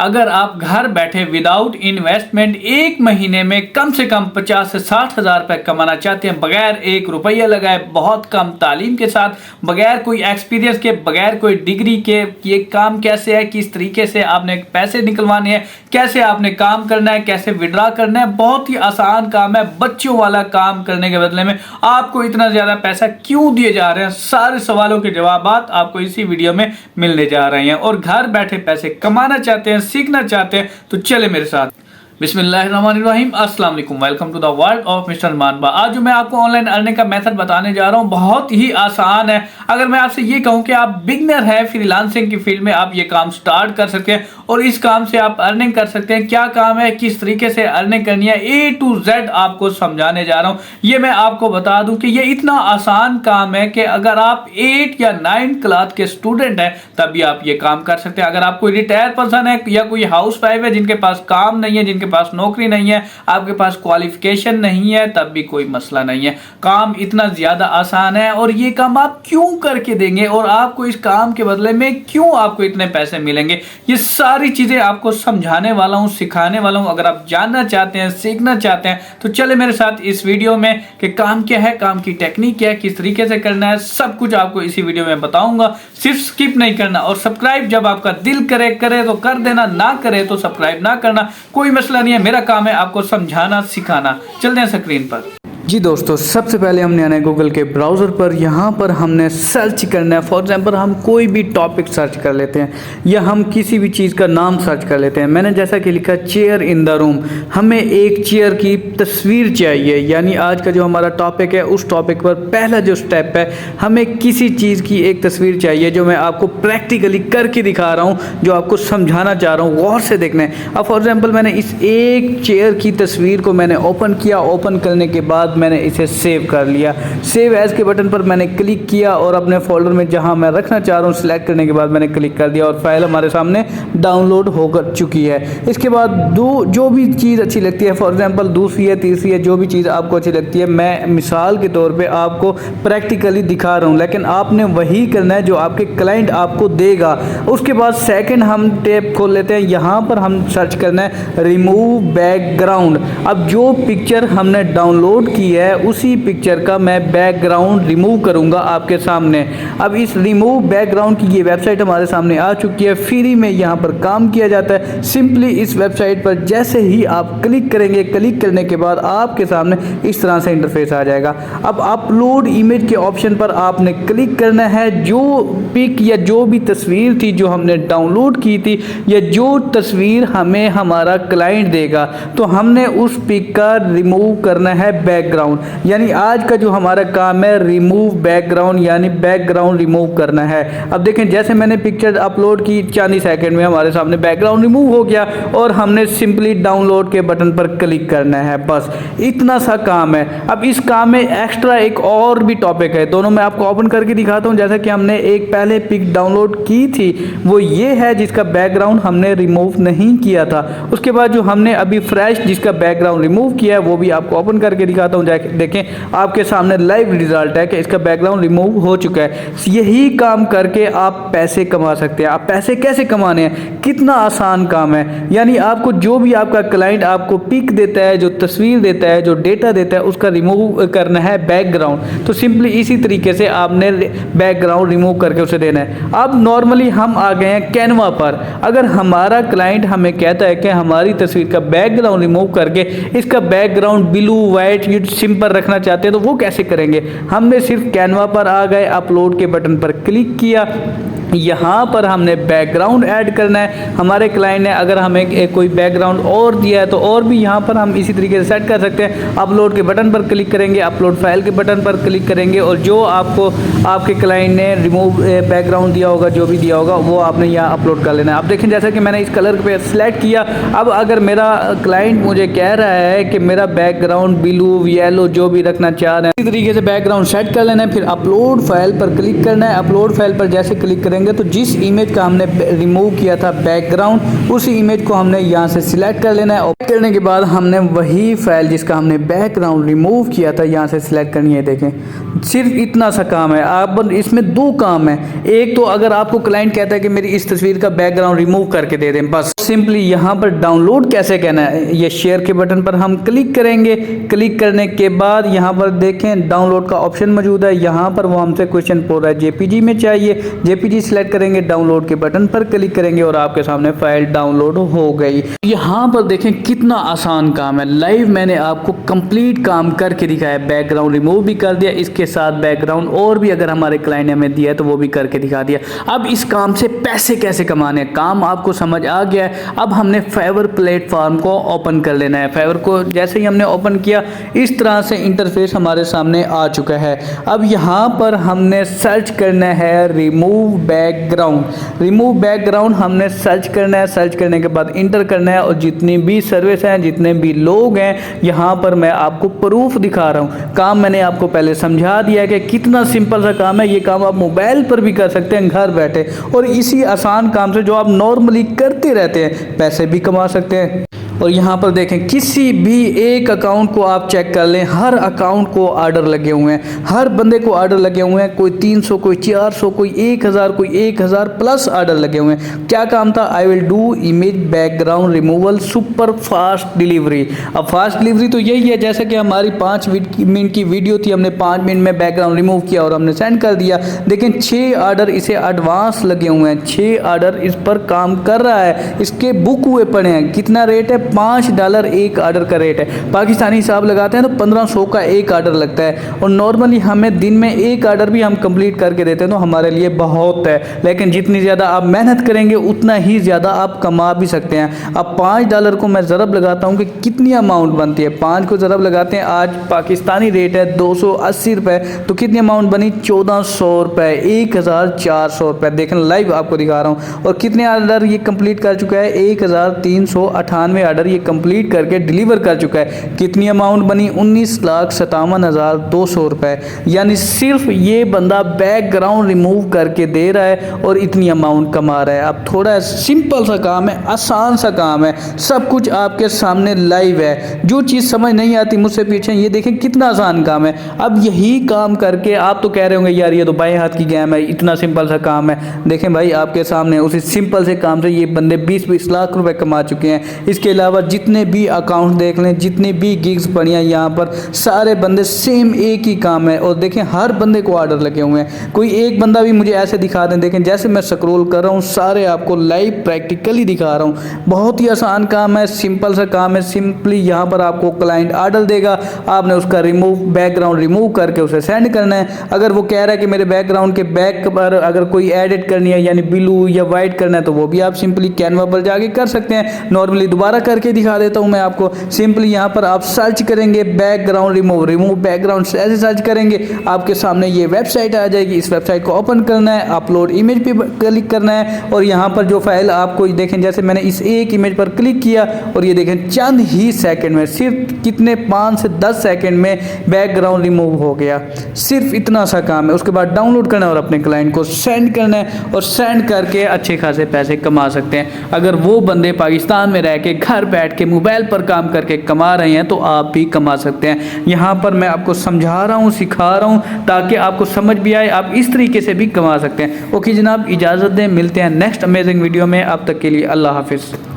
अगर आप घर बैठे विदाउट इन्वेस्टमेंट एक महीने में कम से कम 50 से 60 हज़ार रुपये कमाना चाहते हैं, बगैर एक रुपया लगाए, बहुत कम तालीम के साथ, बगैर कोई एक्सपीरियंस के, बगैर कोई डिग्री के, ये काम कैसे है, किस तरीके से आपने पैसे निकलवाने हैं, कैसे आपने काम करना है, कैसे विड्रा करना है, बहुत ही आसान काम है। बच्चों वाला काम करने के बदले में आपको इतना ज़्यादा पैसा क्यों दिए जा रहे हैं, सारे सवालों के जवाब आपको इसी वीडियो में मिलने जा रहे हैं। और घर बैठे पैसे कमाना चाहते हैं, सीखना चाहते हैं, तो चले मेरे साथ। बिस्मिल्लाहिर्रहमानिर्रहीम, अस्सलाम वालेकुम, welcome to the world of mister Armaan. आज जो मैं आपको ऑनलाइन अर्निंग का मेथड बताने जा रहा हूं बहुत ही आसान है। अगर मैं आपसे ये कहूं कि आप बिगनर है फ्रीलांसिंग की फील्ड में, आप ये काम स्टार्ट कर सकते हैं और इस काम से आप अर्निंग कर सकते हैं। क्या काम है, किस तरीके से अर्निंग करनी है, A to Z आपको समझाने जा रहा हूं। ये मैं आपको बता दूं कि ये इतना आसान काम है कि अगर आप 8 या 9 क्लास के स्टूडेंट हैं तब भी आप ये काम कर सकते हैं। अगर आप कोई रिटायर पर्सन है या कोई हाउस वाइफ है जिनके पास काम नहीं है, जिनके पास नौकरी नहीं है, आपके पास क्वालिफिकेशन नहीं है, तब भी कोई मसला नहीं है। काम इतना ज्यादा आसान है और ये काम आप क्यों करके देंगे और आपको इस काम के बदले में क्यों आपको इतने पैसे मिलेंगे, ये सारी चीजें आपको समझाने वाला हूं, सिखाने वाला हूं। अगर आप जानना चाहते हैं, सीखना चाहते हैं, तो चले मेरे साथ इस वीडियो में कि काम क्या है, काम की टेक्निक क्या है, किस तरीके से करना है, सब कुछ आपको इसी वीडियो में बताऊंगा। सिर्फ स्किप नहीं करना और सब्सक्राइब जब आपका दिल करे तो कर देना, ना करे तो सब्सक्राइब ना करना, कोई मसला नहीं है। मेरा काम है आपको समझाना, सिखाना। चलते हैं स्क्रीन पर। जी दोस्तों, सबसे पहले हमने आना है गूगल के ब्राउज़र पर। यहाँ पर हमने सर्च करना है। फॉर एग्जांपल हम कोई भी टॉपिक सर्च कर लेते हैं या हम किसी भी चीज़ का नाम सर्च कर लेते हैं। मैंने जैसा कि लिखा चेयर इन द रूम, हमें एक चेयर की तस्वीर चाहिए। यानी आज का जो हमारा टॉपिक है उस टॉपिक पर पहला जो स्टेप है, हमें किसी चीज़ की एक तस्वीर चाहिए जो मैं आपको प्रैक्टिकली करके दिखा रहा हूँ, जो आपको समझाना चाह रहा हूँ, गौर से देखना है। अब फॉर एग्जाम्पल मैंने इस एक चेयर की तस्वीर को मैंने ओपन किया। ओपन करने के बाद मैंने इसे सेव कर लिया। सेव एज के बटन पर मैंने क्लिक किया और अपने फोल्डर में जहां मैं रखना चाह रहा हूं सिलेक्ट करने के बाद मैंने क्लिक कर दिया और फाइल हमारे सामने डाउनलोड होकर चुकी है। इसके बाद जो भी चीज़ अच्छी लगती है, फॉर एग्जांपल दूसरी है, तीसरी है, जो भी चीज़ आपको अच्छी लगती है, मैं मिसाल के तौर पे आपको प्रैक्टिकली दिखा रहा हूँ, लेकिन आपने वही करना है जो आपके क्लाइंट आपको देगा। उसके बाद सेकेंड हम टैब खोल लेते हैं। यहाँ पर हम सर्च करना है रिमूव बैकग्राउंड। अब जो पिक्चर हमने डाउनलोड की है उसी पिक्चर का मैं बैकग्राउंड रिमूव करूंगा आपके सामने। अब इस रिमूव बैकग्राउंड की ये वेबसाइट हमारे सामने आ चुकी है। फ्री में यहाँ पर काम किया जाता है। सिंपली इस वेबसाइट पर जैसे ही आप क्लिक करेंगे, क्लिक करने के बाद आपके सामने इस तरह से इंटरफेस आ जाएगा। अब अपलोड इमेज के ऑप्शन पर आपने क्लिक करना है। जो पिक या जो भी तस्वीर थी जो हमने डाउनलोड की थी या जो तस्वीर हमें हमारा क्लाइंट देगा, तो हमने उस पिक का रिमूव करना है बैकग्राउंड। यानी आज का जो हमारा काम है रिमूव बैकग्राउंड, यानी बैकग्राउंड रिमूव करना है। अब देखें, जैसे मैंने पिक्चर अपलोड की, चंद ही सेकंड में हमारे सामने बैकग्राउंड रिमूव हो गया और हमने सिंपली डाउनलोड के बटन पर क्लिक करना है। बस इतना सा काम है। अब इस काम में एक्स्ट्रा एक और भी टॉपिक है, दोनों मैं आपको ओपन करके दिखाता हूं। जैसा कि हमने एक पहले पिक डाउनलोड की थी वो ये है जिसका बैकग्राउंड हमने रिमूव नहीं किया था। उसके बाद जो हमने अभी फ्रेश जिसका बैकग्राउंड रिमूव किया है वो भी आपको ओपन करके दिखाता हूँ। देखें, आपके सामने लाइव रिजल्ट है कि इसका बैकग्राउंड रिमूव हो चुका है। यही काम करके आप पैसे कमा सकते हैं। आप पैसे कैसे कमाने हैं, कितना आसान काम है। यानी आपको जो भी आपका क्लाइंट आपको पिक देता है, जो तस्वीर देता है, जो डेटा देता है, उसका रिमूव करना है बैकग्राउंड। तो सिंपली इसी तरीके से आपने बैकग्राउंड रिमूव करके उसे देना है। अब नॉर्मली हम आ गए हैं कैनवा पर। अगर हमारा क्लाइंट हमें कहता है कि हमारी तस्वीर का बैकग्राउंड रिमूव करके इसका बैकग्राउंड ब्लू वाइट सिंपल रखना चाहते हैं, तो वो कैसे करेंगे। हमने सिर्फ कैनवा पर आ गए, अपलोड के बटन पर क्लिक किया, यहाँ पर हमने बैकग्राउंड ऐड करना है। हमारे क्लाइंट ने अगर हमें कोई बैकग्राउंड और दिया है तो और भी यहाँ पर हम इसी तरीके से सेट कर सकते हैं। अपलोड के बटन पर क्लिक करेंगे, अपलोड फाइल के बटन पर क्लिक करेंगे और जो आपको आपके क्लाइंट ने रिमूव बैकग्राउंड दिया होगा, जो भी दिया होगा, वो आपने यहाँ अपलोड कर लेना है। अब देखें, जैसा कि मैंने इस कलर पे सेलेक्ट किया। अब अगर मेरा क्लाइंट मुझे कह रहा है कि मेरा बैकग्राउंड ब्लू येलो जो भी रखना चाह रहे हैं, इसी तरीके से बैकग्राउंड सेट कर लेना है। फिर अपलोड फाइल पर क्लिक करना है। अपलोड फाइल पर जैसे क्लिक करेंगे करेंगे तो जिस इमेज का हमने रिमूव किया था बैकग्राउंड, उसी इमेज को हमने यहाँ से सिलेक्ट कर लेना है। ओपन करने के बाद हमने वही फाइल जिसका हमने बैकग्राउंड रिमूव किया था यहाँ से सिलेक्ट करनी है। देखें सिर्फ इतना सा काम है। आप इसमें दो काम है, एक तो अगर आपको क्लाइंट कहता है कि मेरी इस तस्वीर का बैकग्राउंड रिमूव करके दे दें, बस सिंपली यहाँ पर डाउनलोड कैसे कहना है, ये शेयर के बटन पर हम क्लिक करेंगे। क्लिक करने के बाद यहाँ पर देखें डाउनलोड का ऑप्शन मौजूद है। यहाँ पर वो हमसे क्वेश्चन पूछ रहा है जेपीजी में चाहिए, जेपीजी सिलेक्ट करेंगे, डाउनलोड के बटन पर क्लिक करेंगे और आपके सामने फाइल डाउनलोड हो गई। यहाँ पर देखें कितना आसान काम है। लाइव मैंने आपको कंप्लीट काम करके दिखाया, बैकग्राउंड रिमूव भी कर दिया, इसके साथ बैकग्राउंड और भी अगर हमारे क्लाइंट ने हमें दिया है तो वो भी करके दिखा दिया। अब इस काम से पैसे कैसे कमाने, काम आपको समझ आ गया है। अब हमने फाइवर प्लेटफॉर्म को ओपन कर लेना है। फाइवर को जैसे ही हमने ओपन किया इस तरह से इंटरफेस हमारे सामने आ चुका है। अब यहाँ पर हमने सर्च करना है रिमूव बैकग्राउंड। रिमूव बैकग्राउंड हमने सर्च करना है। सर्च करने के बाद इंटर करना है और जितनी भी सर्विस हैं, जितने भी लोग हैं, यहाँ पर मैं आपको प्रूफ दिखा रहा हूँ। काम मैंने आपको पहले समझा दिया है कि कितना सिंपल सा काम है। ये काम आप मोबाइल पर भी कर सकते हैं घर बैठे, और इसी आसान काम से जो आप नॉर्मली करते रहते हैं पैसे भी कमा सकते हैं। और यहाँ पर देखें किसी भी एक अकाउंट को आप चेक कर लें, हर अकाउंट को ऑर्डर लगे हुए हैं, हर बंदे को ऑर्डर लगे हुए हैं। कोई 300, कोई 400, कोई 1000, कोई 1000 प्लस ऑर्डर लगे हुए हैं। क्या काम था? I will do image background removal super fast delivery. अब फास्ट डिलीवरी तो यही है जैसे कि हमारी 5 मिनट की वीडियो थी, हमने 5 मिनट में बैकग्राउंड रिमूव किया और हमने सेंड कर दिया। देखें 6 ऑर्डर इसे एडवांस लगे हुए हैं, 6 ऑर्डर इस पर काम कर रहा है। इसके बुक हुए पड़े हैं। कितना रेट है? $5 एक ऑर्डर का रेट है। पाकिस्तानी हिसाब लगाते हैं तो 1500 का एक ऑर्डर लगता है, और नॉर्मली हमें दिन में एक ऑर्डर भी हम कंप्लीट करके देते हैं तो हमारे लिए बहुत है। लेकिन जितनी ज़्यादा आप मेहनत करेंगे उतना ही ज़्यादा आप कमा भी सकते हैं। अब $5 को मैं ज़रब लगाता हूँ कि कितनी अमाउंट बनती है। 5 को ज़रब लगाते हैं, आज पाकिस्तानी रेट है 280 रुपये, तो कितनी अमाउंट बनी? 1400 रुपये, 1400 रुपये। देखें लाइव आपको दिखा रहा हूँ। और कितने ऑर्डर ये कंप्लीट कर चुका है? 1398 ऑर्डर ये कंप्लीट करके डिलीवर कर चुका है। कितनी अमाउंट बनी? 19,57,200 रुपये। यानी सिर्फ ये बंदा बैकग्राउंड रिमूव करके दे रहा है और इतनी अमाउंट कमा रहा है। अब थोड़ा सिंपल सा काम है, आसान सा काम है, सब कुछ आपके सामने लाइव है। जो चीज़ समझ नहीं आती मुझसे पूछें। ये देखें कितना आसान काम है। अब यही काम करके आप तो कह रहे होंगे यार ये तो बाएं हाथ की गेम है, इतना सिंपल सा काम है। देखें भाई आपके सामने उसी सिंपल से काम से ये बंदे 20-20 लाख रुपए कमा चुके हैं। इसके अलावा जितने भी अकाउंट देख लें, जितनी भी गिग्स पड़ी हैं यहाँ पर, सारे बंदे सेम एक ही काम है। और देखें हर बंदे को ऑर्डर लगे हुए हैं। कोई एक बंदा भी मुझे ऐसे दिखा दें। देखें जैसे मैं स्क्रॉल कर रहा हूँ सारे आपको लाइव प्रैक्टिकली दिखा रहा हूँ। बहुत ही आसान काम है, सिंपल सा काम है। सिंपली यहाँ पर आपको क्लाइंट ऑर्डर देगा, आपने उसका बैकग्राउंड रिमूव करके उसे सेंड करना है। अगर वो कह रहा है कि मेरे बैकग्राउंड के बैक पर अगर कोई एडिट करनी है यानी ब्लू या वाइट करना है तो वो भी आप सिंपली कैनवा पर जाके कर सकते हैं। नॉर्मली दोबारा करके दिखा देता हूँ मैं आपको। सिंपली यहाँ पर आप सर्च करेंगे बैकग्राउंड रिमूव बैकग्राउंड, ऐसे सर्च करेंगे आपके सामने ये वेबसाइट आ जाएगी। इस वेबसाइट को ओपन करना है, अपलोड इमेज पे क्लिक करना है और यहाँ पर जो फाइल आपको देखें, जैसे मैंने इस एक इमेज पर क्लिक किया और ये देखें चंद ही सेकंड में, सिर्फ कितने 5 से 10 सेकंड में बैकग्राउंड रिमूव हो गया। सिर्फ इतना सा काम है। उसके बाद डाउनलोड करना है और अपने क्लाइंट को सेंड करना है, और सेंड करके अच्छे खासे पैसे कमा सकते हैं। अगर वो बंदे पाकिस्तान में रह के घर बैठ के मोबाइल पर काम करके कमा रहे हैं तो आप भी कमा सकते हैं। यहाँ पर मैं आपको समझा रहा हूँ, सिखा रहा हूँ ताकि आपको समझ भी आए, आप इस तरीके से भी कमा सकते हैं। ओके जनाब, इजाज़त दें, मिलते हैं नेक्स्ट अमेजिंग वीडियो में। अब तक के लिए अल्लाह हाफिज़।